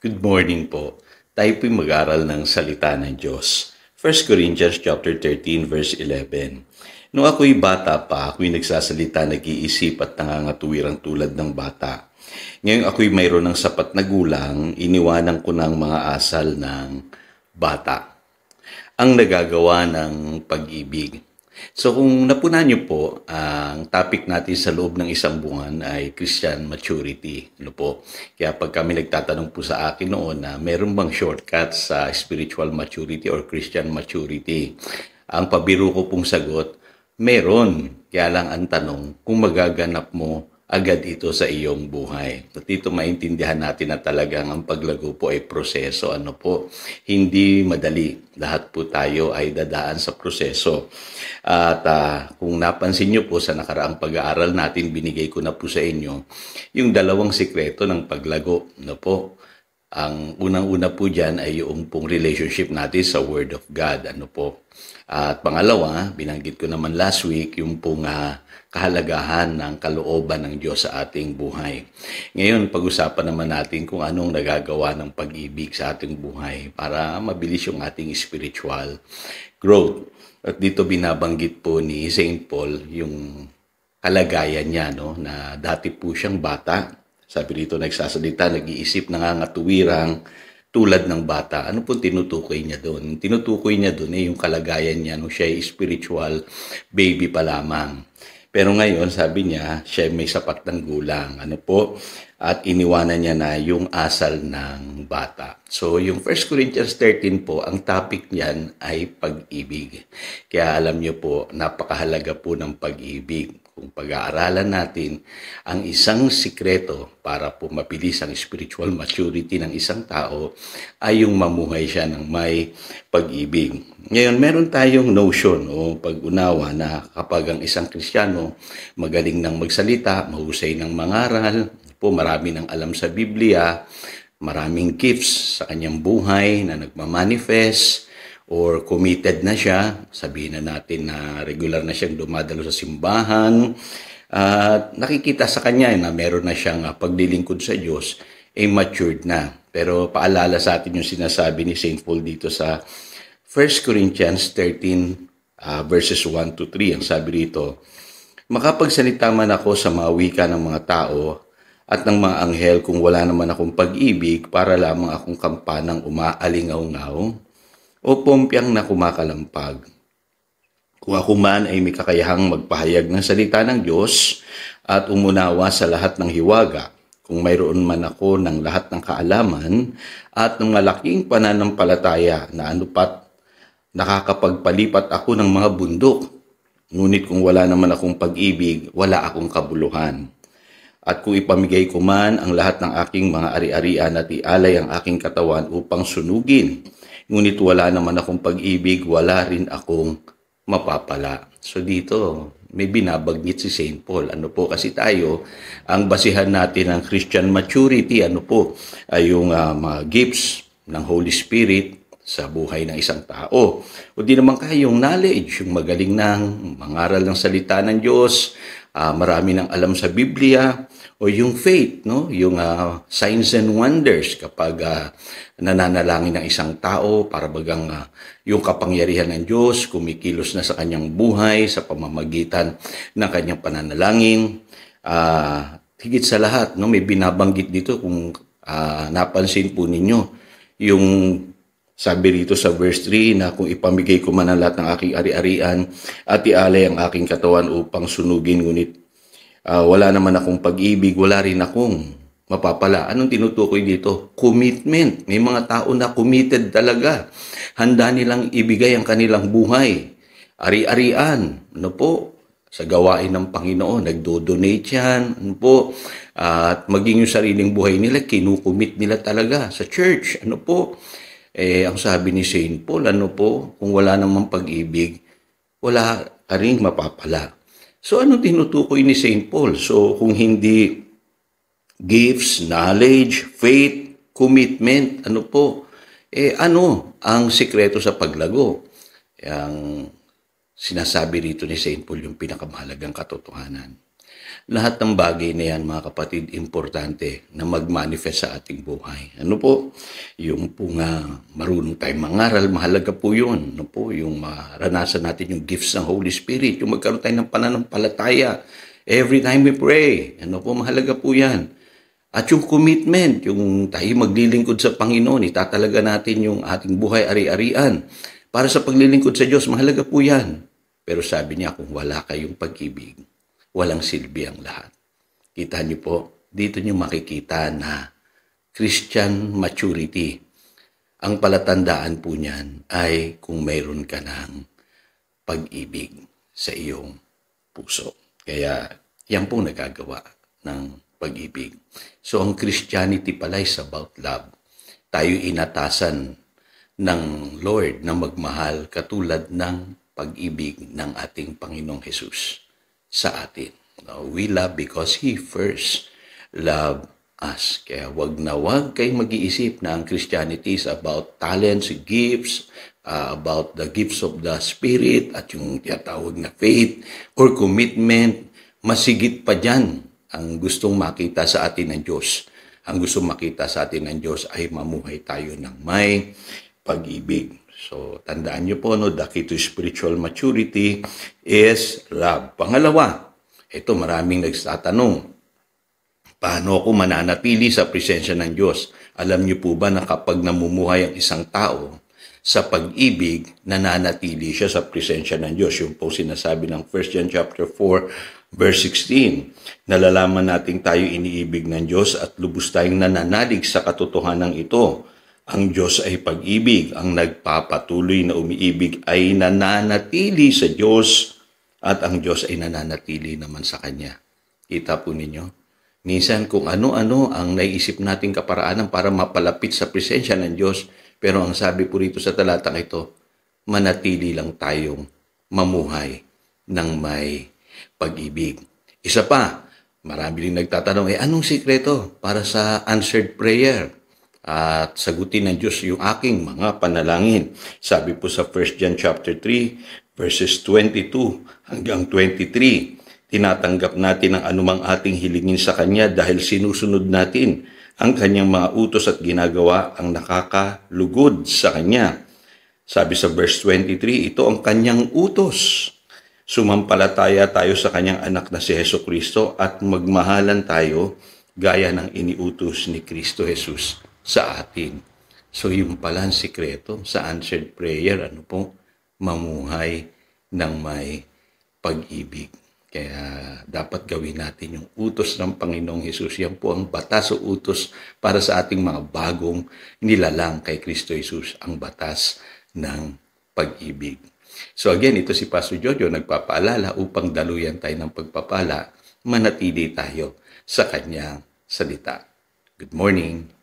Good morning po. Tayo po'y mag-aral ng salita ng Diyos. 1 Corinthians chapter 13 verse 11. Noong ako'y bata pa, ako'y nagsasalita, nag-iisip at nangangatuwirang tulad ng bata. Ngayong ako'y mayroon ng sapat na gulang, iniwanan ko ng mga asal ng bata. Ang nagagawa ng pag-ibig. So kung napunan niyo po, ang topic natin sa loob ng isang buwan ay Christian maturity. Ano po? Kaya pag kami nagtatanong po sa akin noon na meron bang shortcut sa spiritual maturity or Christian maturity, ang pabiro ko pong sagot, meron. Kaya lang ang tanong, kung magaganap mo agad ito sa iyong buhay. At dito maintindihan natin na talagang ang paglago po ay proseso. Ano po? Hindi madali. Lahat po tayo ay dadaan sa proseso. At kung napansin nyo po sa nakaraang pag-aaral natin, binigay ko na po sa inyo yung dalawang sikreto ng paglago. Ano po? Ang unang-una po dyan ay yung pong relationship natin sa Word of God. Ano po? At pangalawa, binanggit ko naman last week, yung pong kahalagahan ng kalooban ng Diyos sa ating buhay. Ngayon, pag-usapan naman natin kung anong nagagawa ng pag-ibig sa ating buhay para mabilis yung ating spiritual growth. At dito binabanggit po ni St. Paul yung kalagayan niya, no, na dati po siyang bata. Sabi rito, nagsasalita, nag-iisip, nangangatuwirang tulad ng bata. Ano po tinutukoy niya doon? Tinutukoy niya doon yung kalagayan niya nung siya ay spiritual baby pa lamang. Pero ngayon, sabi niya, siya may sapat ng gulang. Ano po? At iniwanan niya na yung asal ng bata. So, yung 1 Corinthians 13 po, ang topic niyan ay pag-ibig. Kaya alam niyo po, napakahalaga po ng pag-ibig. Kung pag-aaralan natin ang isang sikreto para po mabilis ang spiritual maturity ng isang tao ay yung mamuhay siya ng may pag-ibig. Ngayon, meron tayong notion o pag-unawa na kapag ang isang Kristiyano magaling ng magsalita, mahusay ng mangaral, po marami ng alam sa Biblia, maraming gifts sa kanyang buhay na nagmamanifest, or committed na siya, sabihin na natin na regular na siyang dumadalo sa simbahan, at nakikita sa kanya na meron na siyang paglilingkod sa Diyos, matured na. Pero paalala sa atin yung sinasabi ni St. Paul dito sa 1 Corinthians 13 verses 1 to 3. Ang sabi rito, makapagsalita man ako sa mga wika ng mga tao at ng mga anghel kung wala naman akong pag-ibig, para lamang akong kampanang umaalingaw-ngaw o pompyang na kumakalampag. Kung ako man ay may kakayahang magpahayag ng salita ng Diyos at umunawa sa lahat ng hiwaga, kung mayroon man ako ng lahat ng kaalaman at ng malaking pananampalataya na anupat nakakapagpalipat ako ng mga bundok, ngunit kung wala naman akong pag-ibig, wala akong kabuluhan. At kung ipamigay ko man ang lahat ng aking mga ari-arian at ialay ang aking katawan upang sunugin, ngunit wala naman akong pag-ibig, wala rin akong mapapala. So dito, may binabanggit si St. Paul. Ano po, kasi tayo, ang basihan natin ng Christian maturity, ano po, ay yung mga gifts ng Holy Spirit sa buhay ng isang tao. O di naman kaya yung knowledge, yung magaling ng mangaral ng salita ng Diyos, marami ng alam sa Biblia, o yung faith, no? Yung signs and wonders kapag nananalangin ng isang tao para bagang yung kapangyarihan ng Diyos kumikilos na sa kanyang buhay sa pamamagitan ng kanyang pananalangin. Higit sa lahat, no, may binabanggit dito kung napansin po ninyo yung sabi rito sa verse 3 na kung ipamigay ko man ang lahat ng aking ari-arian at ialay ang aking katawan upang sunugin, ngunit wala naman akong pag-ibig, wala rin akong mapapala. Anong tinutukoy dito? Commitment. May mga tao na committed talaga. Handa nilang ibigay ang kanilang buhay. Ari-arian. Ano po? Sa gawain ng Panginoon. Nagdo-donate yan. Ano po? At maging yung sariling buhay nila, kinukumit nila talaga sa church. Ano po? Ang sabi ni St. Paul, ano po? Kung wala namang pag-ibig, wala ka rin mapapala. So, ano tinutukoy ni St. Paul? So, kung hindi gifts, knowledge, faith, commitment, ano po? Ano ang sikreto sa paglago? Ang sinasabi rito ni St. Paul yung pinakamahalagang katotohanan. Lahat ng bagay na yan, mga kapatid, importante na mag-manifest sa ating buhay. Ano po? Yung po nga marunong tayong mangaral, mahalaga po yun. Ano po? Yung maranasan natin yung gifts ng Holy Spirit, yung magkaroon tayo ng pananampalataya every time we pray. Ano po? Mahalaga po yan. At yung commitment, yung tayo maglilingkod sa Panginoon, itatalaga natin yung ating buhay ari-arian. Para sa paglilingkod sa Diyos, mahalaga po yan. Pero sabi niya, kung wala kayong pag-ibig, walang silbi ang lahat. Kita niyo po, dito niyo makikita na Christian maturity. Ang palatandaan po niyan ay kung mayroon ka ng pag-ibig sa iyong puso. Kaya yan po nagagawa ng pag-ibig. So ang Christianity pala is about love. Tayo inatasan ng Lord na magmahal katulad ng pag-ibig ng ating Panginoong Jesus sa atin. We love because He first loved us. Kaya wag na wag kayong mag-iisip na ang Christianity is about talents, gifts, about the gifts of the Spirit at yung tinatawag na faith or commitment. Masigit pa dyan ang gustong makita sa atin ng Diyos. Ang gustong makita sa atin ng Diyos ay mamuhay tayo ng may pag-ibig. So, tandaan niyo po, no, the key to spiritual maturity is love. Pangalawa, ito maraming nagtatanong, paano ako mananatili sa presensya ng Diyos? Alam niyo po ba na kapag namumuhay ang isang tao sa pag-ibig, nananatili siya sa presensya ng Diyos? Yung po sinasabi ng 1 John chapter 4, verse 16. Nalalaman natin tayo iniibig ng Diyos at lubos tayong nananalig sa katotohanan ito. Ang Diyos ay pag-ibig. Ang nagpapatuloy na umiibig ay nananatili sa Diyos at ang Diyos ay nananatili naman sa Kanya. Kita po ninyo? Minsan kung ano-ano ang naiisip nating kaparaanan para mapalapit sa presensya ng Diyos, pero ang sabi po rito sa talatang ito, manatili lang tayong mamuhay ng may pag-ibig. Isa pa, marami rin nagtatanong, anong sikreto para sa answered prayer? At sagutin ng Diyos yung aking mga panalangin. Sabi po sa 1 John chapter 3, verses 22 hanggang 23, tinatanggap natin ang anumang ating hilingin sa Kanya dahil sinusunod natin ang Kanyang mga utos at ginagawa ang nakakalugod sa Kanya. Sabi sa verse 23, ito ang Kanyang utos. Sumampalataya tayo sa Kanyang anak na si Jesucristo at magmahalan tayo gaya ng iniutos ni Kristo Jesus sa atin. So yung pala ang sikreto sa answered prayer, ano po? Mamuhay ng may pag-ibig. Kaya dapat gawin natin yung utos ng Panginoong Hesus. Yan po ang batas o utos para sa ating mga bagong nilalang kay Kristo Jesus, ang batas ng pag-ibig. So again, ito si Pastor Jojo nagpapaalala upang daluyan tayo ng pagpapala, manatili tayo sa kanyang salita. Good morning.